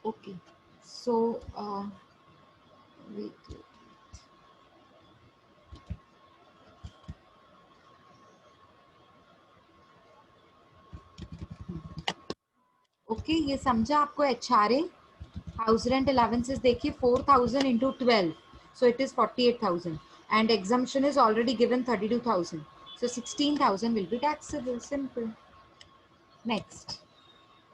Okay. So, wait. Okay ये समझा आपको HRA हाउस रेंट अलाउंसेस देखिए 4000 into 12 so it is 48,000 and exemption is already given 32,000 so 16,000 will be taxable. Simple. Next,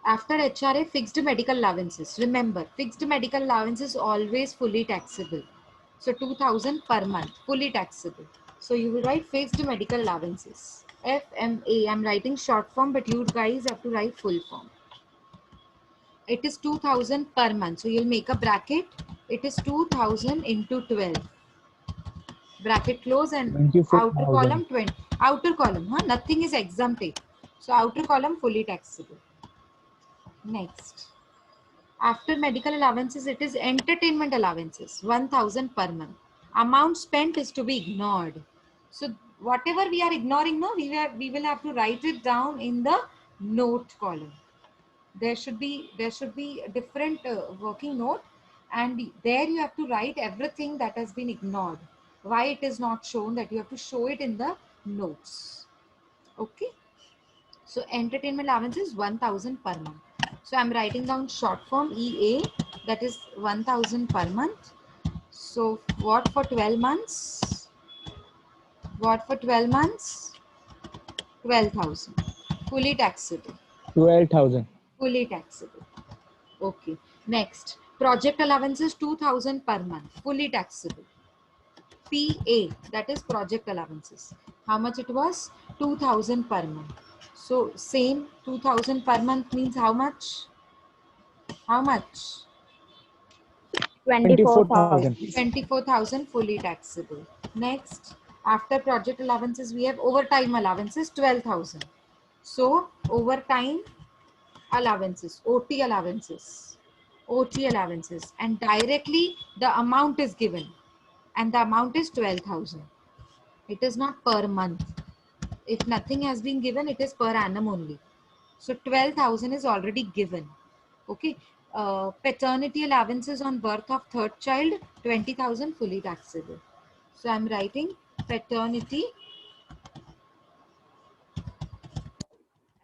after HRA, fixed medical allowances. Remember, fixed medical allowance is always fully taxable. So 2,000 per month, fully taxable. So you will write fixed medical allowances. FMA. I'm writing short form, but you guys have to write full form. It is 2,000 per month. So you'll make a bracket. It is 2,000 into 12. Bracket close and outer 24,000. column 20. Outer column, huh? Nothing is exempted. So outer column fully taxable. Next. After medical allowances, it is entertainment allowances, 1,000 per month. Amount spent is to be ignored. So whatever we are ignoring, no, we will have to write it down in the note column. There should be a different working note, and there you have to write everything that has been ignored. Why it is not shown, that you have to show it in the notes. Okay. So entertainment allowance is 1,000 per month. So I'm writing down short form EA, that is 1,000 per month. So what for 12 months? What for 12 months? 12,000. Fully taxable. 12,000. Fully taxable. Okay. Next, project allowance is 2,000 per month. Fully taxable. PA, that is project allowances. How much it was? 2,000 per month. So same 2,000 per month means how much? How much? 24,000. 24,000. 24,000 fully taxable. Next, after project allowances, we have overtime allowances 12,000. So overtime allowances, OT allowances, OT allowances, and directly the amount is given, and the amount is 12,000. It is not per month. If nothing has been given, it is per annum only. So 12,000 is already given. Okay. Paternity allowances on birth of third child, 20,000 fully taxable. So I'm writing paternity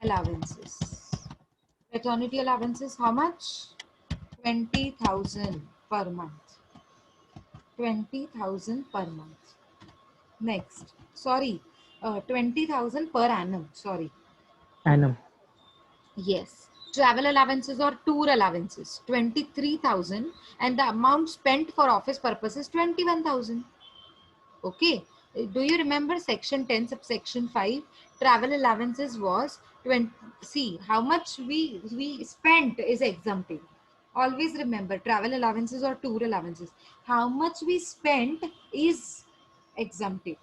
allowances. Paternity allowances, how much? 20,000 per month. 20,000 per month. Next, sorry, 20,000 per annum. Sorry. Annum. Yes. Travel allowances or tour allowances, 23,000, and the amount spent for office purposes, 21,000. Okay. Do you remember section 10 subsection 5? Travel allowances was 20. See, how much we spent is exempted. Always remember, travel allowances or tour allowances. How much we spent is exempted.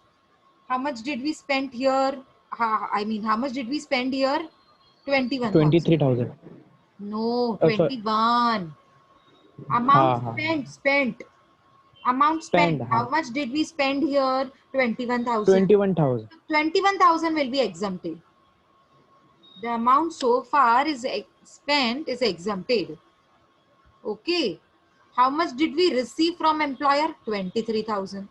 How much did we spend here? How much did we spend here? 21,000. 23,000. No, Oh, sorry. 21. Ha, Amount ha. spent. Amount spent. Spend. Ha. How much did we spend here? 21,000. 21,000. 21,000 will be exempted. The amount so far is spent is exempted. Okay. How much did we receive from employer? 23,000.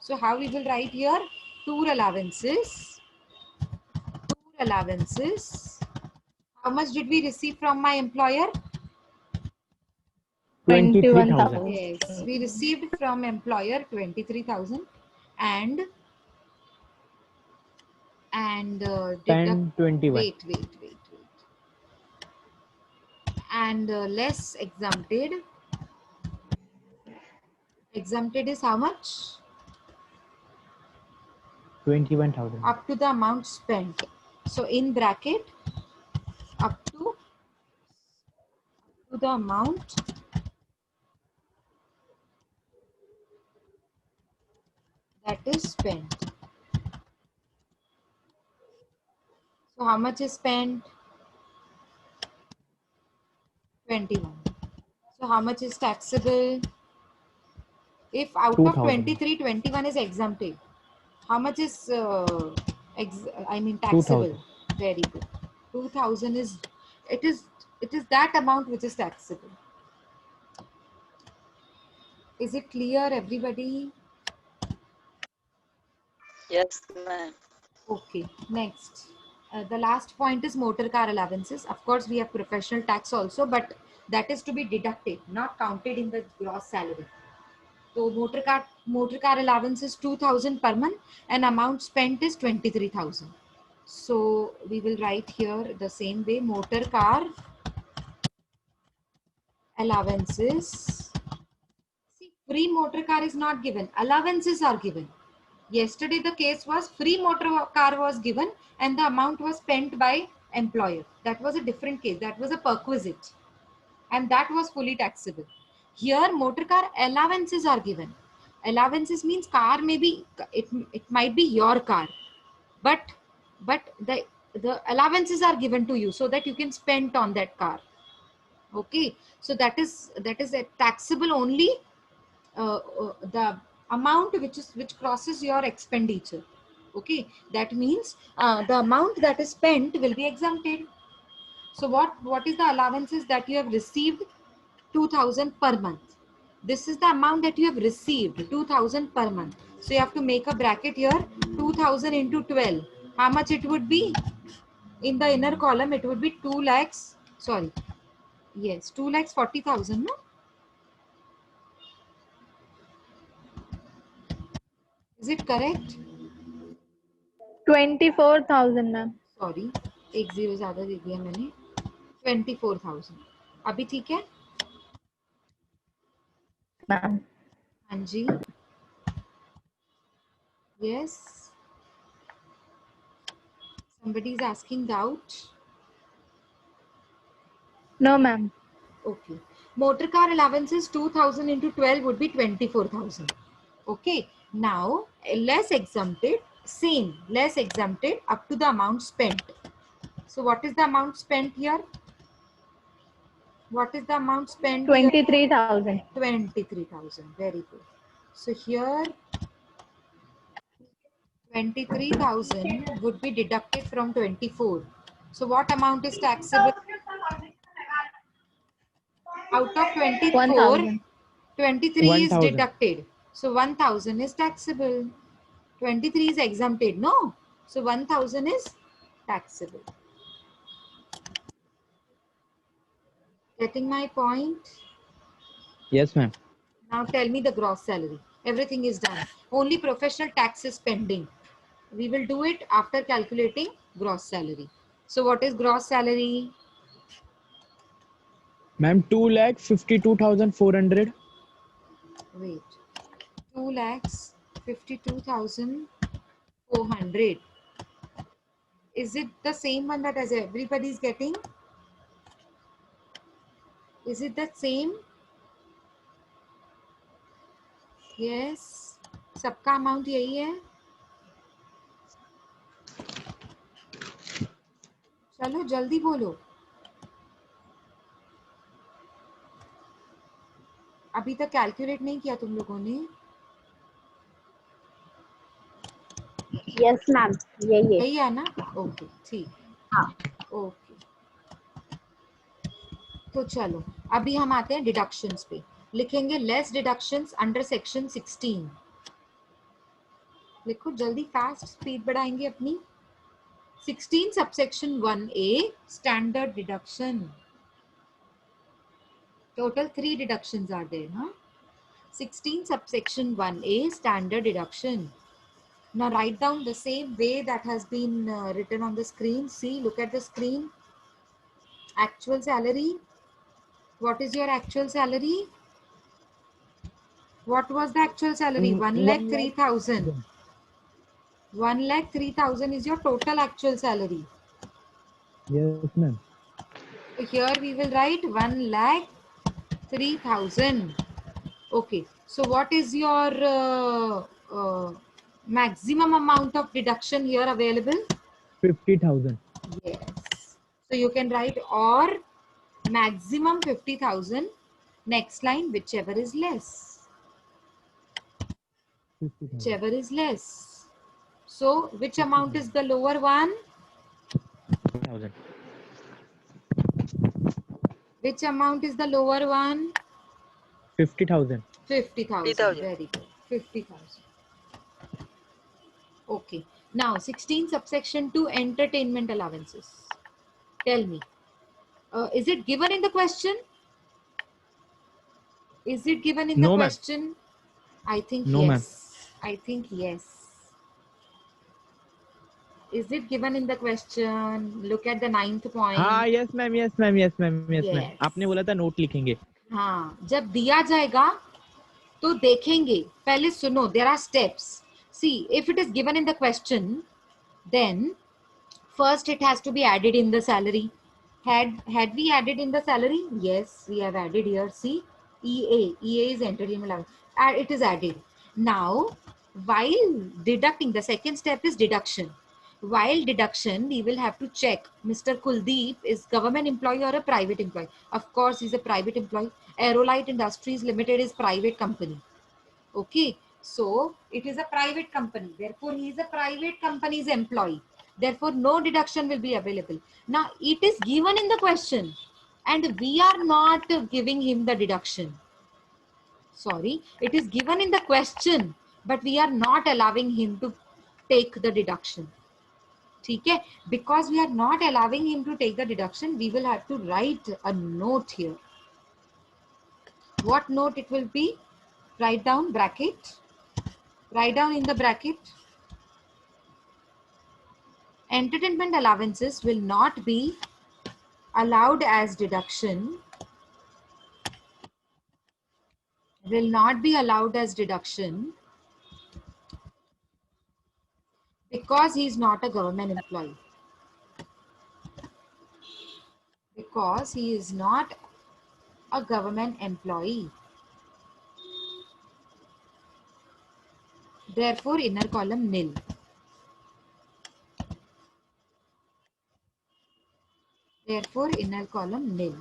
So how we will write here? Tour allowances. Tour allowances. How much did we receive from my employer? 23,000. 21,000. Yes, we received from employer 23,000 and deduct. Spend 21. Wait. And less exempted. Exempted is how much? 21,000. Up to the amount spent. So in bracket, up to the amount that is spent. So how much is spent? 21. So how much is taxable? If out of 2,000. 23, 21 is exempted, how much is taxable? 2,000. Very good. 2,000 is it is that amount which is taxable. Is it clear, everybody? Yes, ma'am. Okay, next. The last point is motor car allowances. Of course, we have professional tax also, but that is to be deducted, not counted in the gross salary. So motor car allowance is 2,000 per month and amount spent is 23,000. So we will write here the same way, motor car allowances. See, free motor car is not given, allowances are given. Yesterday the case was free motor car was given and the amount was spent by employer. That was a different case. That was a perquisite and that was fully taxable. Here motor car allowances are given. Allowances means car may be, it might be your car, but the allowances are given to you so that you can spend on that car. Okay, so that is a taxable only the amount which crosses your expenditure. Okay, that means the amount that is spent will be exempted. So what is the allowances that you have received? 2,000 per month. This is the amount that you have received, 2,000 per month. So you have to make a bracket here, 2,000 into 12. How much it would be? In the inner column it would be 2 lakhs, sorry, yes, 2 lakhs 40,000, no? Is it correct? 24,000 ma'am. Sorry, एक zero ज्यादा दे दिया मैंने. 24,000 अभी ठीक है? Ma'am. हाँ जी, yes, somebody is asking doubt. No ma'am. Okay, motor car allowances 2,000 into 12 would be 24,000. Okay, now less exempted, same, less exempted up to the amount spent. So what is the amount spent here? What is the amount spent here? 23,000. 23,000. Very good. So here 23,000 would be deducted from 24. So what amount is taxable? Out of 24, 1,000. 23 is 1,000. deducted. So 1,000 is taxable. 23 is exempted, no? So 1,000 is taxable. Getting my point? Yes, ma'am. Now tell me the gross salary. Everything is done. Only professional tax is pending. We will do it after calculating gross salary. So what is gross salary? Ma'am, 2,52,400. Wait. 2,52,400. Is it the same one that as everybody is getting? Is it the same? Yes. सबका amount यही है. चलो जल्दी बोलो. अभी तक calculate नहीं किया तुम लोगों ने? यस मैम, यही है. यही है ना? ओके, ठीक. हाँ. ओके, तो चलो अभी हम आते हैं डिडक्शंस पे. लिखेंगे लेस डिडक्शंस अंडर सेक्शन 16. लिखो जल्दी, फास्ट स्पीड बढ़ाएंगे अपनी. 16 subsection 1A standard deduction. Total 3 deductions are there, huh? 16 subsection 1A standard deduction. Now write down the same way that has been written on the screen. See, look at the screen. Actual salary. What is your actual salary? What was the actual salary? 1,03,000. 1,03,000 is your total actual salary. Yes, ma'am. So here we will write 1,03,000. Okay. So what is your maximum amount of deduction here available? 50,000. Yes. So you can write or maximum 50,000. Next line, whichever is less. 50,000. Whichever is less. So which amount is the lower one? 1,000. Which amount is the lower one? 50,000. 50,000. Very good. 50,000. Okay. Now 16 subsection 2 entertainment allowances. Tell me. Is it given in the question? Is it given in the No, ma'am. question? I think No, ma'am. yes. I think yes. Is it given in the question? Look at the 9th point. हाँ, yes ma'am, yes ma'am, yes ma'am, yes ma'am. Yes. आपने बोला था note लिखेंगे. हाँ, जब दिया जाएगा तो देखेंगे. पहले सुनो, there are steps. See, if it is given in the question, then first it has to be added in the salary. Had we added in the salary? Yes, we have added here. See, EA is entertainment allowance. It is added. Now, while deducting, the second step is deduction. While deduction, we will have to check Mr. Kuldeep is government employee or a private employee. Of course, he's a private employee. Aerolite Industries Limited is private company. Okay, so it is a private company. Therefore, he is a private company's employee. Therefore, no deduction will be available. Now, it is given in the question and we are not giving him the deduction. Sorry, it is given in the question, but we are not allowing him to take the deduction. Okay, because we are not allowing him to take the deduction, we will have to write a note here. What note it will be? Write down bracket. Write down in the bracket. Entertainment allowances will not be allowed as deduction. Will not be allowed as deduction because he is not a government employee. Because he is not a government employee. Therefore, inner column nil. Therefore, inner column nil.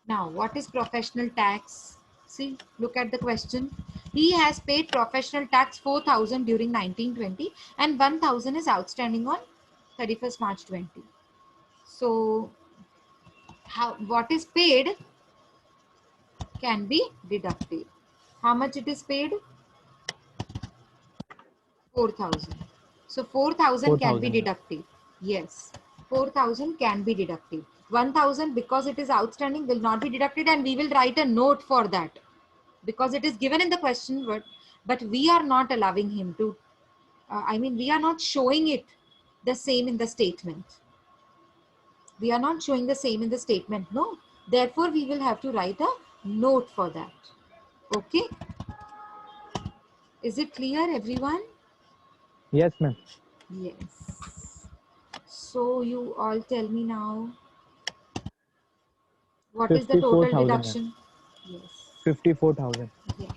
Now, what is professional tax? See, look at the question. He has paid professional tax 4,000 during 1920 and 1,000 is outstanding on 31st March 20. So, what is paid can be deducted. How much it is paid? 4,000. So 4,000 can be 4,000. deducted. Yes, 4,000 can be deducted. 1,000 because it is outstanding will not be deducted and we will write a note for that because it is given in the question, but we are not allowing him to, we are not showing it the same in the statement. We are not showing the same in the statement, no. Therefore, we will have to write a note for that. Okay. Is it clear, everyone? Yes ma'am. Yes. So you all tell me now, what is the total 54,000. deduction? Yes. 54,000. Yes.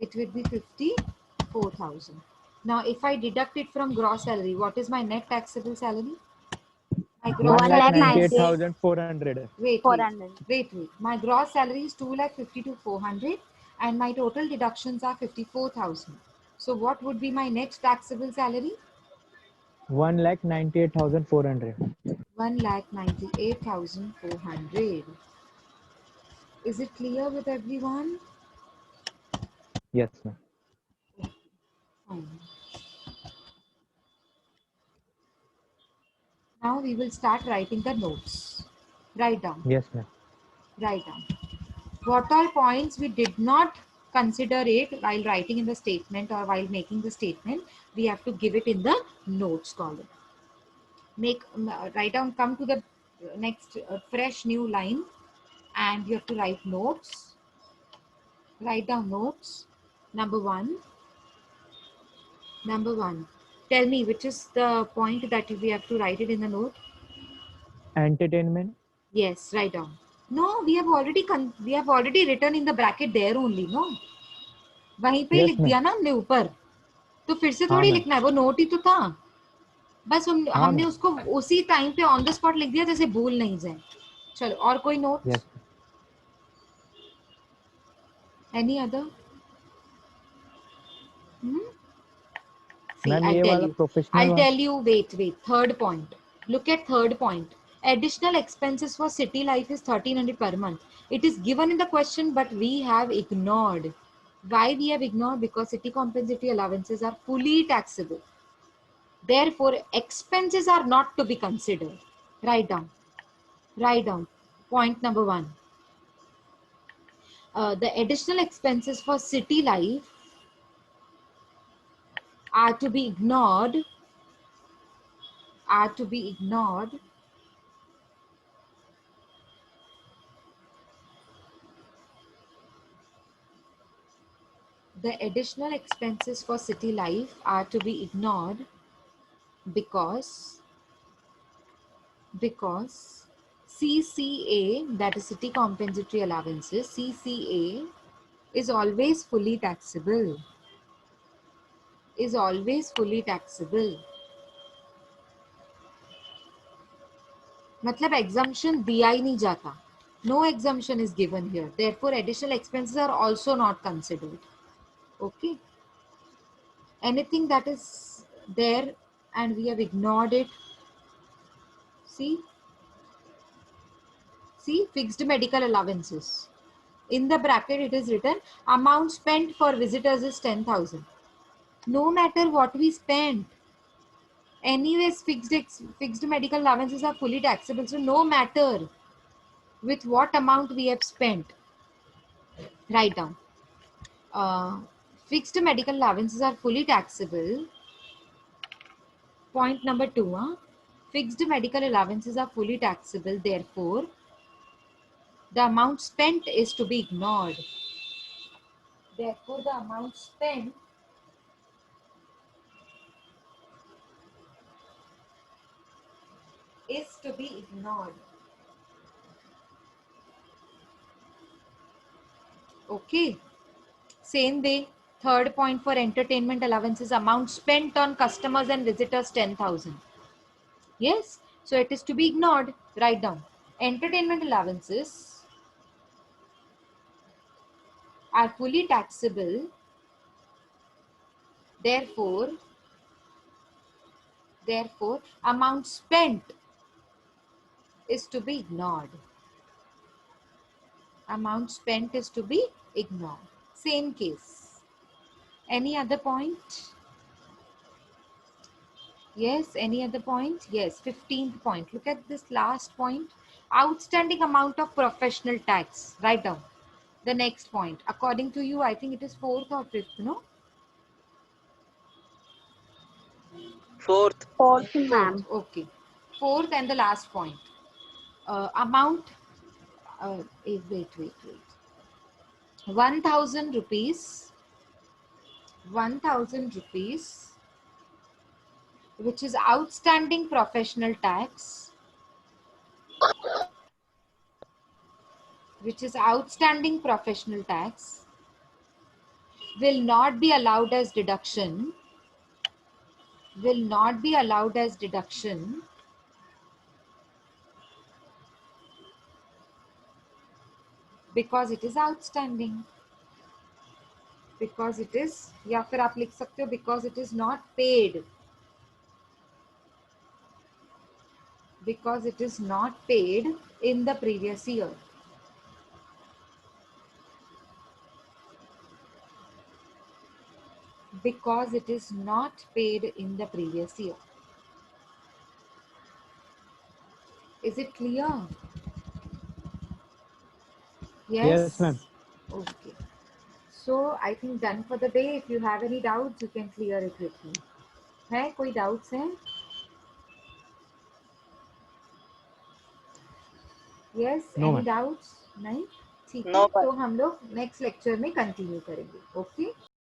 It will be 54,000. Now, if I deduct it from gross salary, what is my net taxable salary? My gross One lakh salary is 1,98,400. wait. 400. My gross salary is 2,52,400 and my total deductions are 54,000. So what would be my net taxable salary? 1,98,400. 1,98,400. Is it clear with everyone? Yes ma'am. Fine. Now we will start writing the notes. Write down. Yes ma'am. Write down. What all points we did not consider it while writing in the statement or while making the statement, we have to give it in the notes column. Write down, come to the next fresh new line and you have to write notes. Write down notes. Number one. Tell me which is the point that we have to write it in the note. Entertainment. Yes, write down. No, we have already written in the bracket there only, no? वहीं पे Yes, लिख ma'am. दिया ना हमने ऊपर, तो फिर से हाँ, थोड़ी ma'am. लिखना है, वो नोट ही तो था. बस हमने ma'am. उसको उसी टाइम पे ऑन द स्पॉट लिख दिया जैसे भूल नहीं जाए. चलो और कोई note? Yes. Any other? See, Ma'am, I'll ये tell वाला you. professional I'll one. tell you. Wait. Third point. Look at third point. Additional expenses for city life is 1300 per month. It is given in the question, but we have ignored. Why we have ignored? Because city compensatory allowances are fully taxable. Therefore, expenses are not to be considered. Write down. Write down. Point number 1. The additional expenses for city life are to be ignored. Are to be ignored. The additional expenses for city life are to be ignored because CCA, that is city compensatory allowances, CCA is always fully taxable. Is always fully taxable. मतलब exemption दिया ही नहीं जाता. No exemption is given here. Therefore, additional expenses are also not considered. Okay. Anything that is there and we have ignored it. See, fixed medical allowances. In the bracket, it is written amount spent for visitors is 10,000. No matter what we spend, anyways, fixed medical allowances are fully taxable. So no matter with what amount we have spent, write down. Fixed medical allowances are fully taxable. Point number 2. Fixed medical allowances are fully taxable. Therefore, the amount spent is to be ignored. Therefore, the amount spent is to be ignored. Okay. Same way, third point for entertainment allowances, amount spent on customers and visitors 10,000. Yes. So it is to be ignored. Write down. Entertainment allowances are fully taxable. Therefore, amount spent is to be ignored. Amount spent is to be ignored. Same case. Any other point? Yes, any other point? Yes, 15th point. Look at this last point. Outstanding amount of professional tax. Write down. The next point. According to you, I think it is 4th or 5th, no? Fourth. Fourth, 4th, ma'am. okay. 4th and the last point. Amount, wait. 1,000 rupees. 1,000 rupees, which is outstanding professional tax. Will not be allowed as deduction. Because it is outstanding. Because it is, या फिर आप लिख सकते हो because it is not paid. Because it is not paid in the previous year. Because it is not paid in the previous year. Is it clear? Yes, ma'am. Okay. So I think done for the day. If you have any doubts, you can clear it with me. है कोई doubts हैं? Yes, No, any ma'am. doubts? नहीं? ठीक है, No, तो हम लोग next lecture में continue करेंगे. Okay?